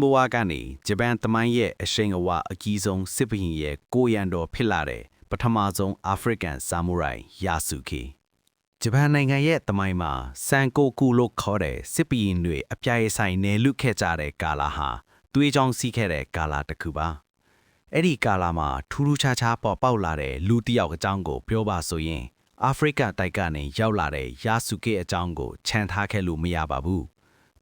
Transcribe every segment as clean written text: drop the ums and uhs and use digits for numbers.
ဘဝကနေဂျပန်သမိုင်းရဲ့အရှိန်အဝါအကြီးဆုံးစစ်ဘုရင်ရဲ့ကိုရံတော်ဖြစ်လာတဲ့ပထမဆုံးအာဖရိကန်ဆာမူရိုင်ယာစုကေဂျပန်နိုင်ငံရဲ့သမိုင်းမှာဆန်ကိုကူလို့ခေါ်တဲ့စစ်ဘုရင်တွေအပြားရဆိုင်နေလူခဲ့ကြတဲ့ကာလဟာသွေးကြောင်စီးခဲ့တဲ့ကာလတစ်ခုပါအဲ့ဒီကာလမှာထူးထူးခြားခြားပေါ်ပေါက်လာတဲ့လူတစ်ယောက်အကြောင်းကိုပြောပါဆိုရင်အာဖရိကတိုက်ကနေရောက်လာတဲ့ယာစုကေအကြောင်းကိုခြံထားခဲ့လို့မရပါဘူး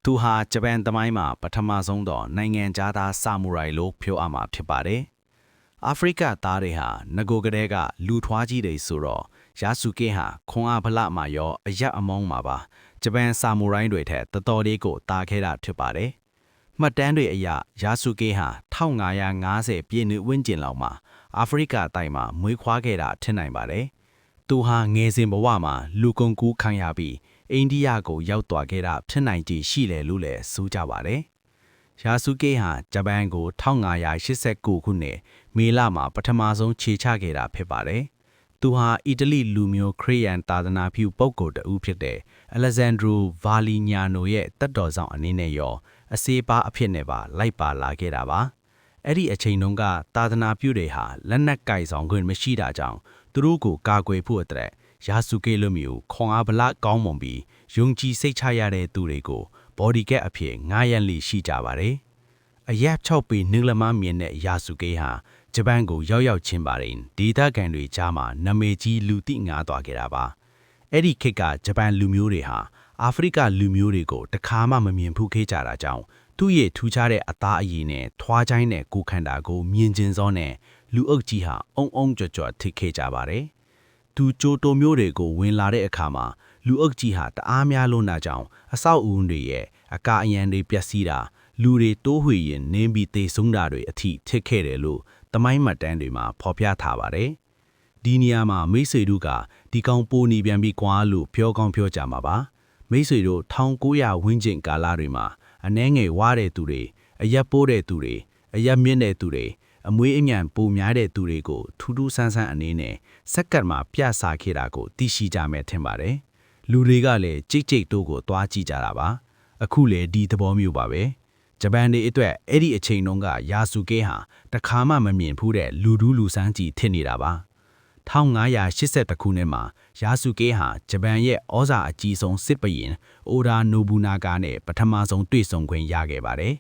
သူဟာဂျပန်သမိုင်းမှာပထမဆုံးသောနိုင်ငံသားဆာမူရိုင်လို့ပြောအပ်မှာဖြစ်ပါတယ်။အာဖရိကသားတွေဟာငကိုကလေးကလူထွားကြီးတွေဆိုတော့ယာစုကေဟာခွန်အားဗလမှာရောအရက်အမောင်းမှာပါဂျပန်ဆာမူရိုင်းတွေထက်တော်တော်လေးကိုတားခဲ့တာဖြစ်ပါတယ်။မှတ်တမ်းတွေအရယာစုကေဟာ1550ပြည့်နှစ်ဝန်းကျင်လောက်မှာအာဖရိကတိုက်မှာမွေးဖွားခဲ့တာထင်နိုင်ပါတယ်။သူဟာငယ်စဉ်ဘဝမှာလူကုန်ကူးခံရပြီးအိန္ဒိယကိုရောက်သွားခဲ့တာဖြစ်နိုင်ခြေရှိတယ်လို့လည်းဆိုကြပါတယ်။ယာစုကေဟာဂျပန်ကို1589ခုနှစ်မေလမှာပထမဆုံးခြေချခဲ့တာဖြစ်ပါတယ်။သူဟာအီတလီလူမျိုးခရစ်ယာန်သာသနာပြုပုဂ္ဂိုလ်တဦးဖြစ်တဲ့အလက်ဇန်ဒရိုဗာလီညာနိုရဲ့တက်တော်ဆောင်အနေနဲ့ရောအစေပါအဖြစ်နဲ့ပါလိုက်ပါလာခဲ့တာပါ။အဲ့ဒီအချိန်တုန်းကသာသနာပြုတွေဟာလက်နက်ကိုင်ဆောင်ခွင့်မရှိတာကြောင့်သူတို့ကိုကာကွယ်ဖို့အတွက်ယာစုကေလိုမျိုးခွန်အားဗလကောင်းမွန်ပြီးယုံကြည်စိတ်ချရတဲ့သူတွေကိုဘော်ဒီကက်အဖြစ်ငားရန်လီရှိကြပါတယ်။အရက်6ပေနင်းလမမြင်တဲ့ယာစုကေဟာဂျပန်ကိုရောက်ချင်းပါတယ်ဒေသခံတွေကြားမှာနာမည်ကြီးလူသိငားသွားခဲ့တာပါ။အဲ့ဒီခေတ်ကဂျပန်လူမျိုးတွေဟာအာဖရိကလူမျိုးတွေကိုတခါမှမမြင်ဖူးခဲ့ကြတာကြောင့်သူ့ရဲ့ထူးခြားတဲ့အသားအရည်နဲ့ထွားချိုင်းတဲ့ကိုခန္ဓာကိုမြင်ကျင်စောနဲ့လူအုပ်ကြီးဟာအုံကြော်ထိခဲ့ကြပါတယ်။သူကြိုတိုမျိုးတွေကိုဝင်လာတဲ့အခါမှာလူအုပ်ကြီးဟာတအားများလို့နာကြောင့်အဆောက်အဦတွေရဲ့အကာအရန်တွေပျက်စီးတာလူတွေတိုးဝှေရင်နင်းပြီးသေဆုံးတာတွေအထိဖြစ်ခဲ့တယ်လို့သမိုင်းမှတ်တမ်းတွေမှာဖော်ပြထားပါတယ်။ဒီနေရာမှာမိတ်ဆွေတို့ကဒီကောင်ပိုနေပြန်ပြီးကွာလို့ပြောကောင်းပြောကြမှာပါ။မိတ်ဆွေတို့1900ဝန်းကျင်ကာလတွေမှာအနှဲငယ်ဝါတဲ့သူတွေအရက်ပိုးတဲ့သူတွေအရက်မြင့်တဲ့သူတွေအမွေးအမြန်ပုံများတဲ့သူတွေကိုထူးထူးဆန်းဆန်းအနေနဲ့စက်ကတ်မှာပြဆခဲ့တာကိုသိရှိကြမယ်ထင်ပါတယ်။လူတွေကလည်းကြိတ်တို့ကိုသွားကြည့်ကြတာပါအခုလေဒီသဘောမျိုးပါပဲဂျပန်တွေအတွက်အဲ့ဒီအချိန်တုန်းကယာစုကေဟာတခါမှမမြင်ဘူးတဲ့လူဒူးလူစန်းကြီးထစ်နေတာပါ1580ခုနှစ်မှာယာစုကေဟာဂျပန်ရဲ့ဩဇာအကြီးဆုံးစစ်ဘုရင်အိုဒါနိုဘူနာဂါနဲ့ပထမဆုံးတွေ့ဆုံခွင့်ရခဲ့ပါတယ်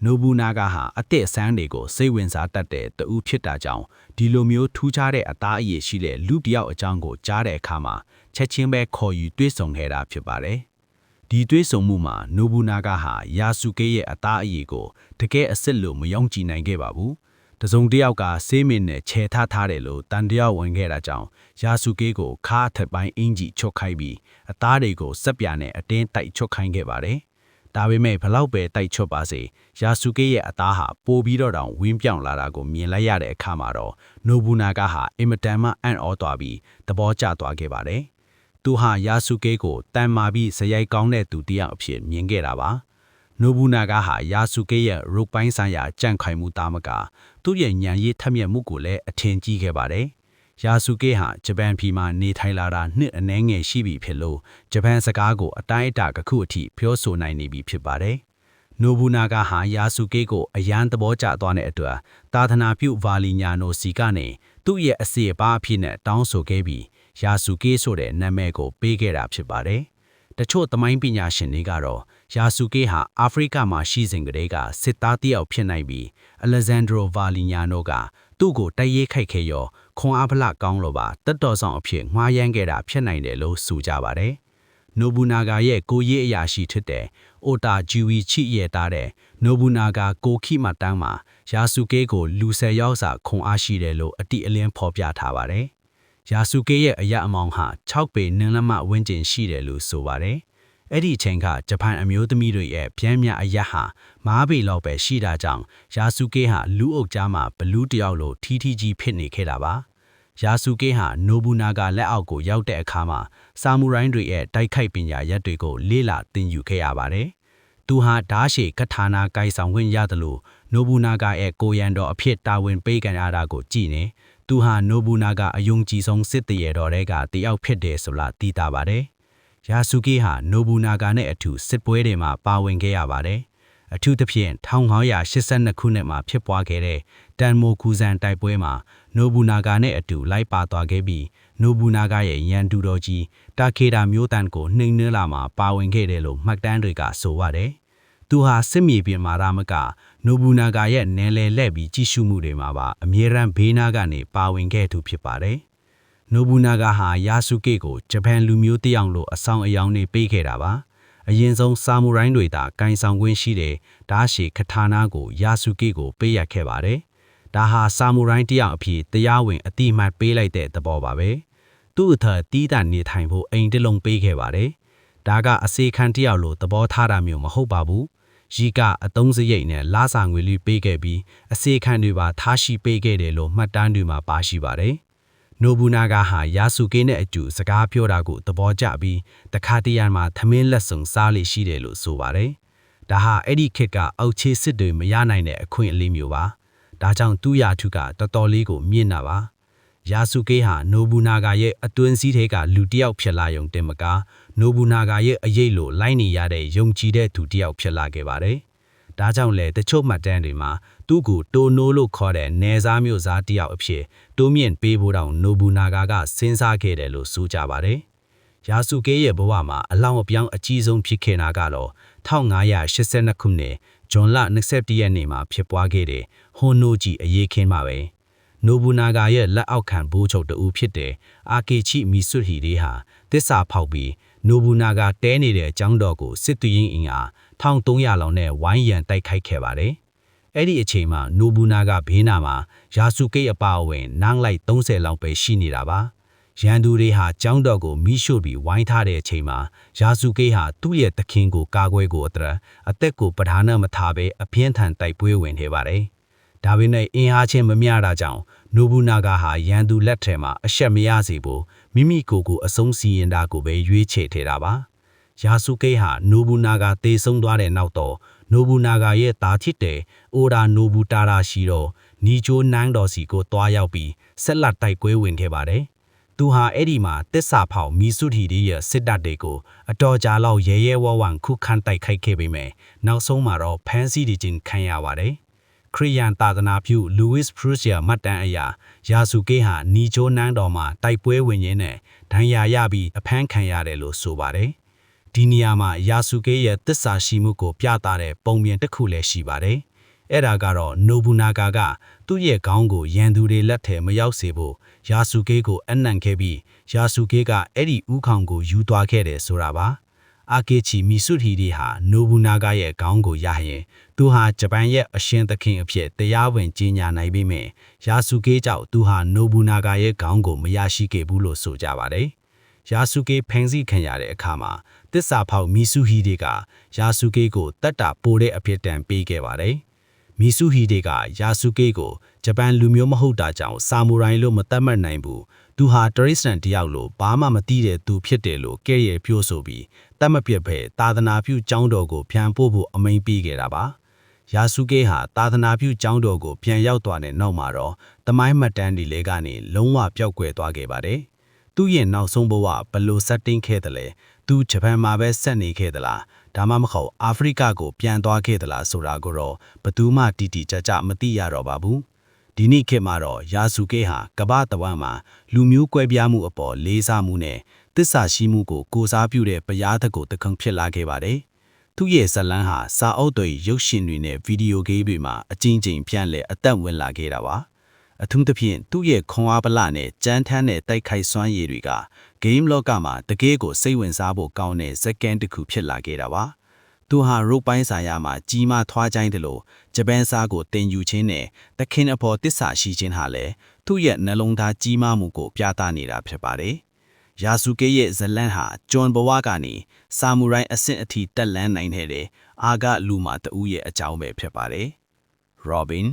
နိုဘူနာဂါဟာအသစ်အဆန်းတွေကိုစိတ်ဝင်စားတတ်တဲ့တဦးဖြစ်တာကြောင့်ဒီလိုမျိုးထူးခြားတဲ့အသားအရည်ရှိတဲ့လူတစ်ယောက်အကြောင်းကိုကြားတဲ့အခါမှာချက်ချင်းပဲခေါ်ယူတွေ့ဆုံခဲ့တာဖြစ်ပါတယ်။ဒီတွေ့ဆုံမှုမှာနိုဘူနာဂါဟာယာစုကေရဲ့အသားအရည်ကိုတကယ်အစ်စ်လို့မယုံကြည်နိုင်ခဲ့ပါဘူး။တစုံတစ်ယောက်ကဆေးမင်းနဲ့ခြေထားတယ်လို့တန်တရားဝင်ခဲ့တာကြောင့်ယာစုကေကိုခါအထက်ပိုင်းအင်ကြီးချွတ်ခိုင်းပြီးအသားတွေကိုစက်ပြာနဲ့အတင်းတိုက်ချွတ်ခိုင်းခဲ့ပါတယ်။ဒါပေမဲ့ဘလောက်ပဲတိုက်ချွတ်ပါစေယာစုကေရဲ့အသားဟာပိုပြီးတော့တောင်ဝင်းပြောင်လာတာကိုမြင်လိုက်ရတဲ့အခါမှာတော့နိုဘူနာဂါဟာအင်မတန်မှအံ့ဩသွားပြီးသဘောကျသွားခဲ့ပါတယ်။သူဟာယာစုကေကိုတန်မာပြီးဇယိုက်ကောင်းတဲ့သူတစ်ယောက်အဖြစ်မြင်ခဲ့တာပါ။နိုဘူနာဂါဟာယာစုကေရဲ့ရုပ်ပိုင်းဆိုင်ရာကြန့်ခိုင်မှုသားမကသူ့ရဲ့ဉာဏ်ရည်ထက်မြက်မှုကိုလည်းအထင်ကြီးခဲ့ပါတယ်။ယာစုကေဟာဂျပန်ပြည်မှာနေထိုင်လာတာနှစ်အနည်းငယ်ရှိပြီဖြစ်လို့ဂျပန်စကားကိုအတိုင်းအတာတစ်ခုအထိပြောဆိုနိုင်နေပြီဖြစ်ပါတယ်။နိုဘူနာဂါဟာယာစုကေကိုအရန်သဘောကျသွားတဲ့အတွက်သာသနာပြုဗာလီညာနိုစီကနေသူ့ရဲ့အစီအပါအဖြစ်နဲ့တောင်းဆိုခဲ့ပြီးယာစုကေဆိုတဲ့နာမည်ကိုပေးခဲ့တာဖြစ်ပါတယ်။တချို့သမိုင်းပညာရှင်တွေကတော့ယာစုကေဟာအာဖရိကမှာရှိစဉ်ကတည်းကစစ်သားတစ်ယောက်ဖြစ်နိုင်ပြီးအလက်ဇန်ဒရိုဗာလီညာနိုကသူ့ကိုတိုက်ရိုက်ခိုက်ခဲ့ရောခွန်အားဗလကောင်းလို့ပါတက်တော်ဆောင်အဖြစ်ငှားရမ်းခဲ့တာဖြစ်နိုင်တယ်လို့ဆိုကြပါတယ်။နိုဘူနာဂါရဲ့ကိုရေးအရာရှိဖြစ်တဲ့အိုတာဂျူဝီချီရဲ့တားတဲ့နိုဘူနာဂါကိုခိမတန်းမှာယာစုကေကိုလူဆယ်ယောက်စာခွန်အားရှိတယ်လို့အတိအလင်းဖော်ပြထားပါတယ်။ယာစုကေရဲ့အရာအမောင်ဟာ6ပေနင်းလက်မဝန်းကျင်ရှိတယ်လို့ဆိုပါတယ်။အဲ့ဒီအချိန်ကဂျပန်အမျိုးသမီးတွေရဲ့ဗျမ်းမြအရာဟာ9ပေလောက်ပဲရှိတာကြောင့်ယာစုကေဟာလူအုပ်ကြားမှာဘလူးတယောက်လိုထီးကြီးဖြစ်နေခဲ့တာပါ။ယာစုကေဟာနိုဘူနာဂါလက်အောက်ကိုရောက်တဲ့အခါမှာဆာမူရိုင်းတွေရဲ့တိုက်ခိုက်ပညာရပ်တွေကိုလေ့လာသင်ယူခဲ့ရပါတယ်။သူဟာဓာရှည်ကထာနာကိုင်ဆောင်ခွင့်ရတယ်လို့နိုဘူနာဂါရဲ့ကိုရန်တော်အဖြစ်တာဝန်ပေးခံရတာကိုကြည့်နေသူဟာနိုဘူနာဂါအယုံကြည်ဆုံးစစ်တရေတော်တွေကတယောက်ဖြစ်တယ်ဆိုလားသိတာပါတယ်။ယာစုကေဟာနိုဘူနာဂါနဲ့အတူစစ်ပွဲတွေမှာပါဝင်ခဲ့ရပါတယ်။ အထူးသဖြင့်1982ခုနှစ်မှာဖြစ်ပွားခဲ့တဲ့တန်မိုကူဇန်တိုက်ပွဲမှာနိုဘူနာဂါနဲ့အတူလိုက်ပါသွားခဲ့ပြီးနိုဘူနာဂါရဲ့ရန်သူတော်ကြီးတာကေတာမျိုးတန်ကိုနှိမ်နင်းလာမှာပါဝင်ခဲ့တယ်လို့မှတ်တမ်းတွေကဆိုပါတယ်။သူဟာစစ်မြေပြင်မှာရာမကနိုဘူနာဂါရဲ့နယ်လေလက်ပြီးကြီးစုမှုတွေမှာပါအမြဲတမ်းဘေးနားကနေပါဝင်ခဲ့သူဖြစ်ပါတယ်။နိုဘူနာဂါဟာယာစုကေကိုဂျပန်လူမျိုးတယောက်လိုအဆောင်အယောင်တွေပေးခဲ့တာပါ။အရင်ဆုံးဆာမူရိုင်းတွေသာဂိုင်ဆောင်ခွင့်ရှိတဲ့ဓာရှည်ခထာနာကိုယာစုကေကိုပေးရခဲ့ပါတယ်။ဒါဟာဆာမူရိုင်းတယောက်အဖြစ်တရားဝင်အတိအမှတ်ပေးလိုက်တဲ့သဘောပါပဲ။သူ့အထက်တီးတန့်နေထိုင်ဖို့အိမ်တစ်လုံးပေးခဲ့ပါတယ်။ဒါကအစေခံတယောက်လိုသဘောထားတာမျိုးမဟုတ်ပါဘူး။ရီကအသုံးစရိတ်နဲ့လာစာငွေလေးပေးခဲ့ပြီးအစေခံတွေပါထားရှိပေးခဲ့တယ်လို့မှတ်တမ်းတွေမှာပါရှိပါတယ်။နိုဘူနာဂါဟာယာစုကေနဲ့အတူစကားပြောတာကိုသဘောကျပြီးတခါတရံမှာသမင်းလက်စုံစားလေရှိတယ်လို့ဆိုပါတယ်။ဒါဟာအဲ့ဒီခေတ်ကအောက်ခြေစစ်တွေမရနိုင်တဲ့အခွင့်အလမ်းမျိုးပါ။ဒါကြောင့်သူ့ရာထူးကတော်တော်လေးကိုမြင့်တာပါ။ယာစုကေဟာနိုဘူနာဂါရဲ့အတွင်းစည်းထဲကလူတစ်ယောက်ဖြစ်လာရုံတင်မကနိုဘူနာဂါရဲ့အရေးလိုလိုက်နေရတဲ့ယုံကြည်တဲ့သူတစ်ယောက်ဖြစ်လာခဲ့ပါတယ်။ဒါကြောင့်လေတချို့မှတ်တမ်းတွေမှာသူ့ကိုတိုနိုးလို့ခေါ်တဲ့နေစားမျိုးစားတစ်ယောက်အဖြစ်တိုးမြင့်ပေးဖို့တောင်နိုဘူနာဂါကစဉ်းစားခဲ့တယ်လို့ဆိုကြပါတယ်။ယာစုကေရဲ့ဘဝမှာအလောင်းအပြောင်းအကြီးဆုံးဖြစ်ခဲ့တာကတော့1582ခုနှစ်ဇွန်လ21ရက်နေ့မှာဖြစ်ပွားခဲ့တဲ့ဟွန်နိုဂျီအရေးခင်းမှာပဲ။နိုဘူနာဂါရဲ့လက်အောက်ခံဘိုးချုပ်တူဖြစ်တဲ့အာကေချိမီဆွတ်ဟီဒေဟာတစ္ဆာဖောက်ပြီးနိုဘူနာဂါတဲနေတဲ့အကြောင်းတော်ကိုစစ်သွင်းအင်အား1300လောက်နဲ့ဝိုင်းရန်တိုက်ခိုက်ခဲ့ပါတယ်။အဲ့ဒီအချိန်မှာနိုဘူနာဂါဘေးနာမှာယာစုကေအပါအဝင်နန်းလိုက်30လောက်ပဲရှိနေတာပါ။ရန်သူတွေဟာကျောင်းတော်ကိုမိရှို့ပြီးဝိုင်းထားတဲ့အချိန်မှာယာစုကေဟာသူ့ရဲ့တခင်ကိုကာကွယ်ကိုအသက်ကိုပဓာနမထားပဲအပြင်းထန်တိုက်ပွဲဝင်နေပါတယ်။ဒါပေမဲ့အင်အားချင်းမမျှတာကြောင့်နိုဘူနာဂါဟာရန်သူလက်ထဲမှာအရှက်မရစေဖို့မိမိကိုယ်ကိုအဆုံးစီရင်တာကိုပဲရွေးချယ်ထည့်တာပါ။ယာစုကေဟာနိုဘူနာဂါတေဆုံးသွားတဲ့နောက်တော့နိုဘူနာဂါရဲ့သားဖြစ်တဲ့အိုရာနိုဘူတာရာရှိတော့နီချိုနန်းတော်စီကိုတွားရောက်ပြီးဆက်လက်တိုက်ပွဲဝင်ခဲ့ပါတယ်။သူဟာအဲ့ဒီမှာတစ္ဆာဖောက်မီဆုထီတွေရဲ့စစ်တပ်တွေကိုအတော်ကြာလောက်ရဲရဲဝံ့ဝံ့ခုခံတိုက်ခိုက်ခဲ့ပေမဲ့နောက်ဆုံးမှာတော့ဖမ်းဆီးခြင်းခံရပါတယ်။ခရီးယန်သာသနာပြုလူဝစ်ဖရူးရှာမှတ်တမ်းအရယာစုကေဟာနီချိုနန်းတော်မှာတိုက်ပွဲဝင်ရင်းနဲ့ဒဏ်ရာရပြီးအဖမ်းခံရတယ်လို့ဆိုပါတယ်။ဒီနေရာမှာယာစုကေရဲ့တစ္ဆာရှိမှုကိုပြသတဲ့ပုံပြင်တစ်ခုလည်းရှိပါတယ်။အဲ့ဒါကတော့နိုဘူနာဂါကသူ့ရဲ့ခေါင်းကိုရန်သူတွေလက်ထဲမရောက်စေဖို့ယာစုကေကိုအနံ့ခဲ့ပြီးယာစုကေကအဲ့ဒီဥခေါင်ကိုယူသွားခဲ့တယ်ဆိုတာပါ။အာကေချီမီဆုထီဒီဟာနိုဘူနာဂါရဲ့ခေါင်းကိုရရင်သူဟာဂျပန်ရဲ့အရှင်သခင်အဖြစ်တရားဝင်ကြီးညာနိုင်ပေမဲ့ယာစုကေကြောင့်သူဟာနိုဘူနာဂါရဲ့ခေါင်းကိုမရရှိခဲ့ဘူးလို့ဆိုကြပါတယ်။ယာစုကေဖန်ဆီးခံရတဲ့အခါမှာတစ္ဆာဖောက်မီဆုဟီဒေကယာစုကေကိုတတ်တာပိုတဲ့အဖြစ်တန်ပေးခဲ့ပါတယ်။မီဆုဟီဒေကယာစုကေကိုဂျပန်လူမျိုးမဟုတ်တာကြောင့်ဆာမူရိုင်းလို့မသတ်မှတ်နိုင်ဘူး။သူဟာတရိစတန်တယောက်လိုဘာမှမသိတဲ့သူဖြစ်တယ်လို့ကဲ့ရဲ့ပြောဆိုပြီးတတ်မပြတ်ပဲသာသနာပြုကျောင်းတော်ကိုပြန်ပို့ဖို့အမိန့်ပေးခဲ့တာပါ။ယာစုကေဟာသာသနာပြုကျောင်းတော်ကိုပြန်ရောက်သွားတဲ့နောက်မှာတော့သမိုင်းမှတ်တမ်းတွေလေးကနေလုံးဝပျောက်ကွယ်သွားခဲ့ပါတယ်။သူ့ရဲ့နောက်ဆုံးဘဝဘလို့စတင်ခဲ့တယ်လဲ။သူဂျပန်မှာပဲဆက်နေခဲ့သလား။ဒါမှမဟုတ်အာဖရိကကိုပြန်သွားခဲ့သလားဆိုတာကိုတော့ဘယ်သူမှတိတိကျကျမသိရတော့ပါဘူး။ဒီနေ့ခေတ်မှာတော့ယာစုကေဟာကမ္ဘာတဝန်းမှာလူမျိုးကွဲပြားမှုအပေါ်လေးစားမှုနဲ့သစ္စာရှိမှုကိုကိုစားပြုတဲ့ဘုရားသခင်တခုဖြစ်လာခဲ့ပါတယ်။သူ့ရဲ့ဇလန်းဟာစာအုပ်တွေရုပ်ရှင်တွေနဲ့ဗီဒီယိုဂိမ်းတွေမှာအကျဉ်းချင်းပြန်လည်အသက်ဝင်လာခဲ့တာပါ။အထူးသဖြင့်သူ့ရဲ့ခွန်အားပလနဲ့ကြမ်းထမ်းတဲ့တိုက်ခိုက်စွမ်းရည်တွေကဂိမ်းလောကမှာတကယ်ကိုစိတ်ဝင်စားဖို့ကောင်းတဲ့ဇက်ကန်တစ်ခုဖြစ်လာခဲ့တာပါ။သူဟာရုပ်ပိုင်းဆိုင်ရာမှာကြီးမားထွားကြိုင်းတယ်လို့ဂျပန်စာကိုတင်ယူခြင်းနဲ့သခင်အဖို့တစ္ဆာရှိခြင်းဟာလည်းသူ့ရဲ့နှလုံးသားကြီးမားမှုကိုပြသနေတာဖြစ်ပါတယ်။ယာစုကေရဲ့ဇလန်းဟာဂျွန်ဘဝကနေဆာမူရိုင်းအဆင့်အထိတက်လန်းနိုင်တဲ့အာဂလူမာတူရဲ့အကြောင်းပဲဖြစ်ပါတယ်။ Robin